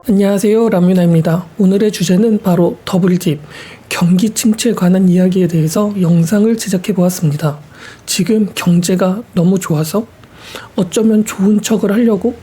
안녕하세요, 라뮤나입니다. 오늘의 주제는 바로 더블딥, 경기 침체에 관한 이야기에 대해서 영상을 제작해 보았습니다. 지금 경제가 너무 좋아서 어쩌면 좋은 척을 하려고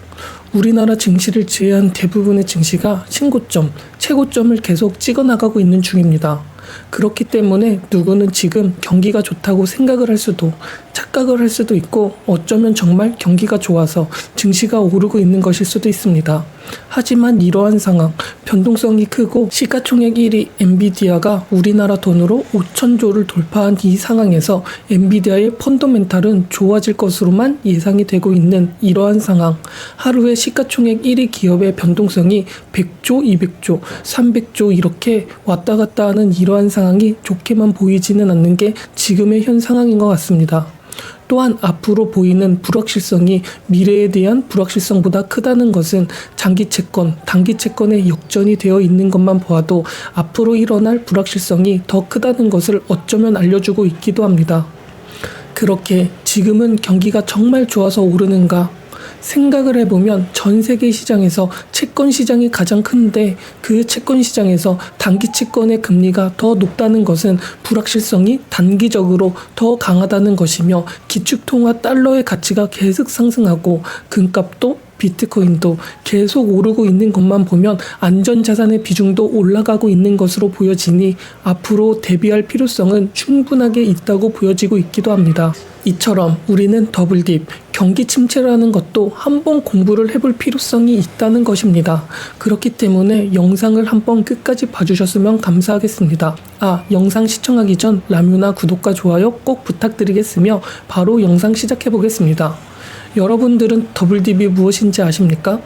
우리나라 증시를 제외한 대부분의 증시가 신고점, 최고점을 계속 찍어나가고 있는 중입니다. 그렇기 때문에 누구는 지금 경기가 좋다고 생각을 할 수도, 착각을 할 수도 있고, 어쩌면 정말 경기가 좋아서 증시가 오르고 있는 것일 수도 있습니다. 하지만 이러한 상황, 변동성이 크고 시가총액 1위 엔비디아가 우리나라 돈으로 5천조를 돌파한 이 상황에서 엔비디아의 펀더멘탈은 좋아질 것으로만 예상이 되고 있는 이러한 상황, 하루에 시가총액 1위 기업의 변동성이 100조, 200조, 300조 이렇게 왔다 갔다 하는 이러한 상황이 좋게만 보이지는 않는 게 지금의 현 상황인 것 같습니다. 또한 앞으로 보이는 불확실성이 미래에 대한 불확실성보다 크다는 것은 장기 채권, 단기 채권의 역전이 되어 있는 것만 보아도 앞으로 일어날 불확실성이 더 크다는 것을 어쩌면 알려주고 있기도 합니다. 그렇게 지금은 경기가 정말 좋아서 오르는가? 생각을 해보면 전 세계 시장에서 채권 시장이 가장 큰데 그 채권 시장에서 단기 채권의 금리가 더 높다는 것은 불확실성이 단기적으로 더 강하다는 것이며 기축통화 달러의 가치가 계속 상승하고 금값도 비트코인도 계속 오르고 있는 것만 보면 안전자산의 비중도 올라가고 있는 것으로 보여지니 앞으로 대비할 필요성은 충분하게 있다고 보여지고 있기도 합니다. 이처럼 우리는 더블딥, 경기 침체라는 것도 한번 공부를 해볼 필요성이 있다는 것입니다. 그렇기 때문에 영상을 한번 끝까지 봐주셨으면 감사하겠습니다. 영상 시청하기 전 라뮤나 구독과 좋아요 꼭 부탁드리겠으며 바로 영상 시작해 보겠습니다. 여러분들은 더블딥이 무엇인지 아십니까?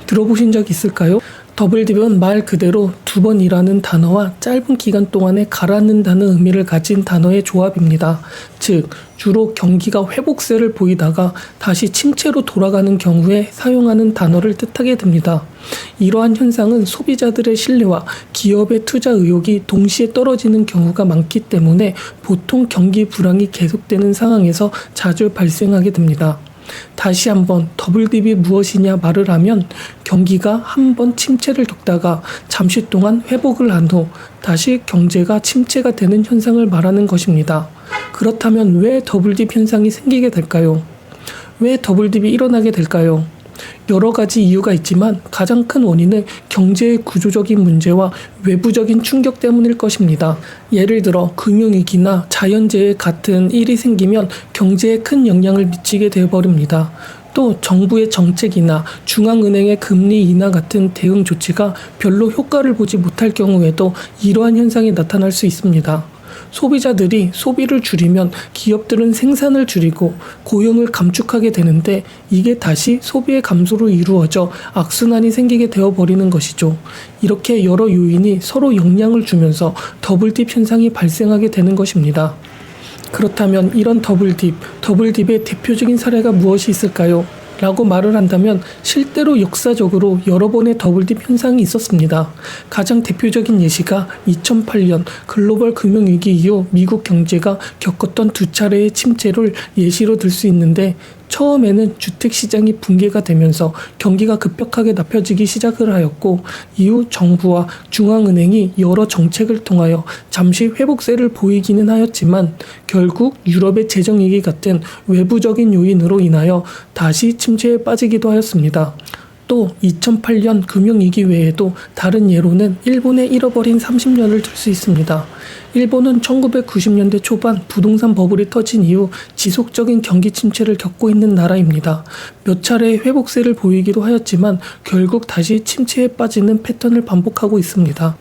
들어보신 적 있을까요? 더블딥은 말 그대로 두 번이라는 단어와 짧은 기간 동안에 가라앉는다는 의미를 가진 단어의 조합입니다. 즉, 주로 경기가 회복세를 보이다가 다시 침체로 돌아가는 경우에 사용하는 단어를 뜻하게 됩니다. 이러한 현상은 소비자들의 신뢰와 기업의 투자 의욕이 동시에 떨어지는 경우가 많기 때문에 보통 경기 불황이 계속되는 상황에서 자주 발생하게 됩니다. 다시 한번 더블딥이 무엇이냐 말을 하면 경기가 한번 침체를 겪다가 잠시 동안 회복을 한 후 다시 경제가 침체가 되는 현상을 말하는 것입니다. 그렇다면 왜 더블딥 현상이 생기게 될까요? 왜 더블딥이 일어나게 될까요? 여러 가지 이유가 있지만 가장 큰 원인은 경제의 구조적인 문제와 외부적인 충격 때문일 것입니다. 예를 들어 금융위기나 자연재해 같은 일이 생기면 경제에 큰 영향을 미치게 되어버립니다. 또 정부의 정책이나 중앙은행의 금리 인하 같은 대응 조치가 별로 효과를 보지 못할 경우에도 이러한 현상이 나타날 수 있습니다. 소비자들이 소비를 줄이면 기업들은 생산을 줄이고 고용을 감축하게 되는데 이게 다시 소비의 감소로 이루어져 악순환이 생기게 되어버리는 것이죠. 이렇게 여러 요인이 서로 영향을 주면서 더블딥 현상이 발생하게 되는 것입니다. 그렇다면 이런 더블딥의 대표적인 사례가 무엇이 있을까요? 라고 말을 한다면 실제로 역사적으로 여러 번의 더블딥 현상이 있었습니다. 가장 대표적인 예시가 2008년 글로벌 금융위기 이후 미국 경제가 겪었던 두 차례의 침체를 예시로 들 수 있는데, 처음에는 주택시장이 붕괴가 되면서 경기가 급격하게 나빠지기 시작을 하였고, 이후 정부와 중앙은행이 여러 정책을 통하여 잠시 회복세를 보이기는 하였지만 결국 유럽의 재정위기 같은 외부적인 요인으로 인하여 다시 침체에 빠지기도 하였습니다. 또 2008년 금융위기 외에도 다른 예로는 일본의 잃어버린 30년을 들 수 있습니다. 일본은 1990년대 초반 부동산 버블이 터진 이후 지속적인 경기 침체를 겪고 있는 나라입니다. 몇 차례 회복세를 보이기도 하였지만 결국 다시 침체에 빠지는 패턴을 반복하고 있습니다.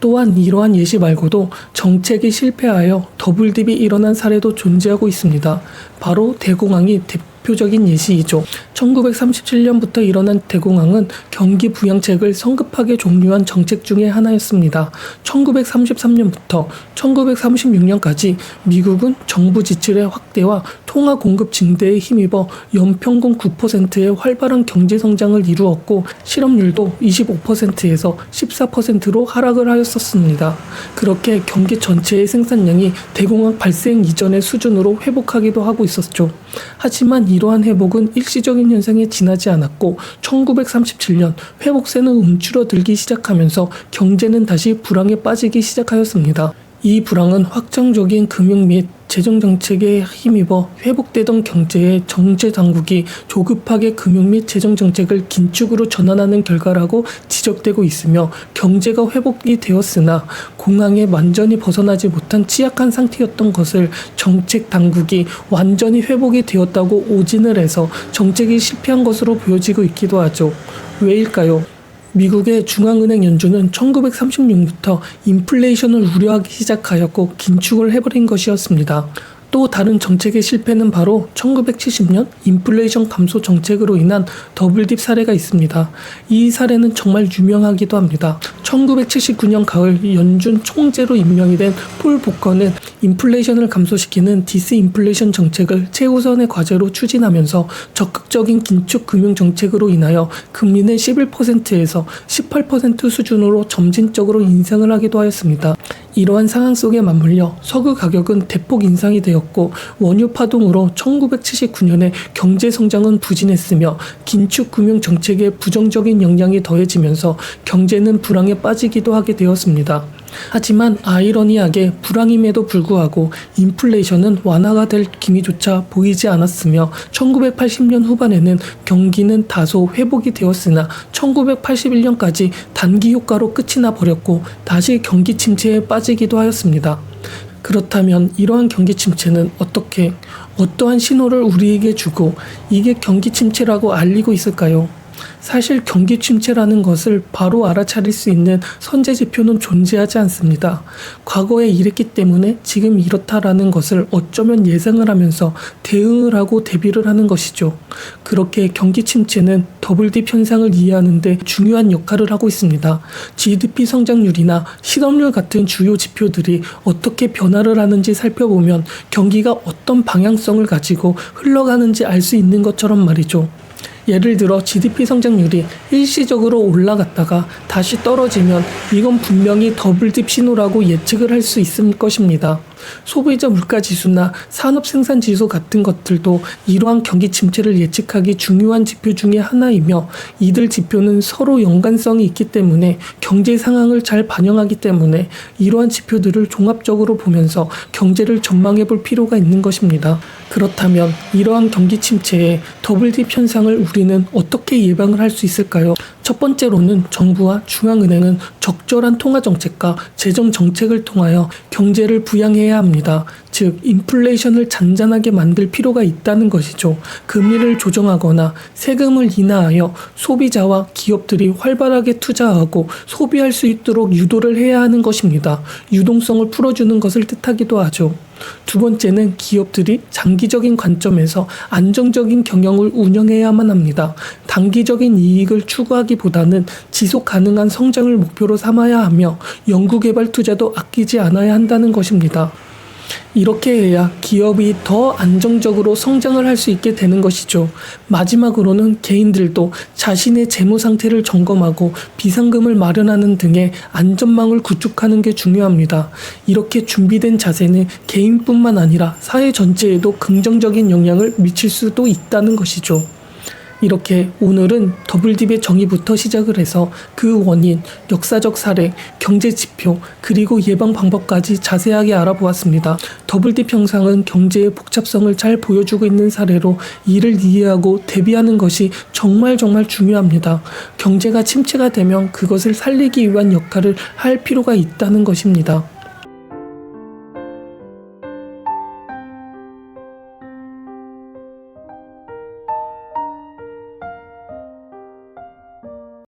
또한 이러한 예시 말고도 정책이 실패하여 더블딥이 일어난 사례도 존재하고 있습니다. 바로 대공황이 대표적인 예시이죠. 1937년부터 일어난 대공황은 경기 부양책을 성급하게 종료한 정책 중의 하나였습니다. 1933년부터 1936년까지 미국은 정부 지출의 확대와 통화 공급 증대에 힘입어 연평균 9%의 활발한 경제 성장을 이루었고, 실업률도 25%에서 14%로 하락을 하였었습니다. 그렇게 경기 전체의 생산량이 대공황 발생 이전의 수준으로 회복하기도 하고 있었죠. 하지만 이러한 회복은 일시적인 현상에 지나지 않았고 1937년 회복세는 움츠러들기 시작하면서 경제는 다시 불황에 빠지기 시작하였습니다. 이 불황은 확정적인 금융 및 재정 정책에 힘입어 회복되던 경제의 정제 당국이 조급하게 금융 및 재정 정책을 긴축으로 전환하는 결과라고 지적되고 있으며, 경제가 회복이 되었으나 공황에 완전히 벗어나지 못한 취약한 상태였던 것을 정책 당국이 완전히 회복이 되었다고 오진을 해서 정책이 실패한 것으로 보여지고 있기도 하죠. 왜일까요? 미국의 중앙은행 연준은 1936부터 인플레이션을 우려하기 시작하였고 긴축을 해버린 것이었습니다. 또 다른 정책의 실패는 바로 1970년 인플레이션 감소 정책으로 인한 더블딥 사례가 있습니다. 이 사례는 정말 유명하기도 합니다. 1979년 가을 연준 총재로 임명이 된 폴 보커는 인플레이션을 감소시키는 디스인플레이션 정책을 최우선의 과제로 추진하면서 적극적인 긴축 금융 정책으로 인하여 금리는 11%에서 18% 수준으로 점진적으로 인상을 하기도 하였습니다. 이러한 상황 속에 맞물려 석유 가격은 대폭 인상이 되었고, 원유 파동으로 1979년에 경제 성장은 부진했으며 긴축 금융 정책에 부정적인 영향이 더해지면서 경제는 불황에 빠지기도 하게 되었습니다. 하지만 아이러니하게 불황임에도 불구하고 인플레이션은 완화가 될 기미조차 보이지 않았으며 1980년 후반에는 경기는 다소 회복이 되었으나 1981년까지 단기 효과로 끝이 나 버렸고 다시 경기 침체에 빠지기도 하였습니다. 그렇다면 이러한 경기 침체는 어떠한 신호를 우리에게 주고 이게 경기 침체라고 알리고 있을까요? 사실 경기 침체라는 것을 바로 알아차릴 수 있는 선제 지표는 존재하지 않습니다. 과거에 이랬기 때문에 지금 이렇다라는 것을 어쩌면 예상을 하면서 대응을 하고 대비를 하는 것이죠. 그렇게 경기 침체는 더블딥 현상을 이해하는 데 중요한 역할을 하고 있습니다. GDP 성장률이나 실업률 같은 주요 지표들이 어떻게 변화를 하는지 살펴보면 경기가 어떤 방향성을 가지고 흘러가는지 알 수 있는 것처럼 말이죠. 예를 들어 GDP 성장률이 일시적으로 올라갔다가 다시 떨어지면 이건 분명히 더블딥 신호라고 예측을 할 수 있을 것입니다. 소비자 물가지수나 산업생산지수 같은 것들도 이러한 경기 침체를 예측하기 중요한 지표 중에 하나이며, 이들 지표는 서로 연관성이 있기 때문에 경제 상황을 잘 반영하기 때문에 이러한 지표들을 종합적으로 보면서 경제를 전망해 볼 필요가 있는 것입니다. 그렇다면 이러한 경기 침체의 더블딥 현상을 우리는 어떻게 예방을 할 수 있을까요? 첫 번째로는 정부와 중앙은행은 적절한 통화정책과 재정정책을 통하여 경제를 부양해야 합니다. 즉, 인플레이션을 잔잔하게 만들 필요가 있다는 것이죠. 금리를 조정하거나 세금을 인하하여 소비자와 기업들이 활발하게 투자하고 소비할 수 있도록 유도를 해야 하는 것입니다. 유동성을 풀어주는 것을 뜻하기도 하죠. 두 번째는 기업들이 장기적인 관점에서 안정적인 경영을 운영해야만 합니다. 단기적인 이익을 추구하기보다는 지속 가능한 성장을 목표로 삼아야 하며 연구개발 투자도 아끼지 않아야 한다는 것입니다. 이렇게 해야 기업이 더 안정적으로 성장을 할 수 있게 되는 것이죠. 마지막으로는 개인들도 자신의 재무 상태를 점검하고 비상금을 마련하는 등의 안전망을 구축하는 게 중요합니다. 이렇게 준비된 자세는 개인뿐만 아니라 사회 전체에도 긍정적인 영향을 미칠 수도 있다는 것이죠. 이렇게 오늘은 더블딥의 정의부터 시작을 해서 그 원인, 역사적 사례, 경제 지표, 그리고 예방 방법까지 자세하게 알아보았습니다. 더블딥 현상은 경제의 복잡성을 잘 보여주고 있는 사례로 이를 이해하고 대비하는 것이 정말 중요합니다. 경제가 침체가 되면 그것을 살리기 위한 역할을 할 필요가 있다는 것입니다.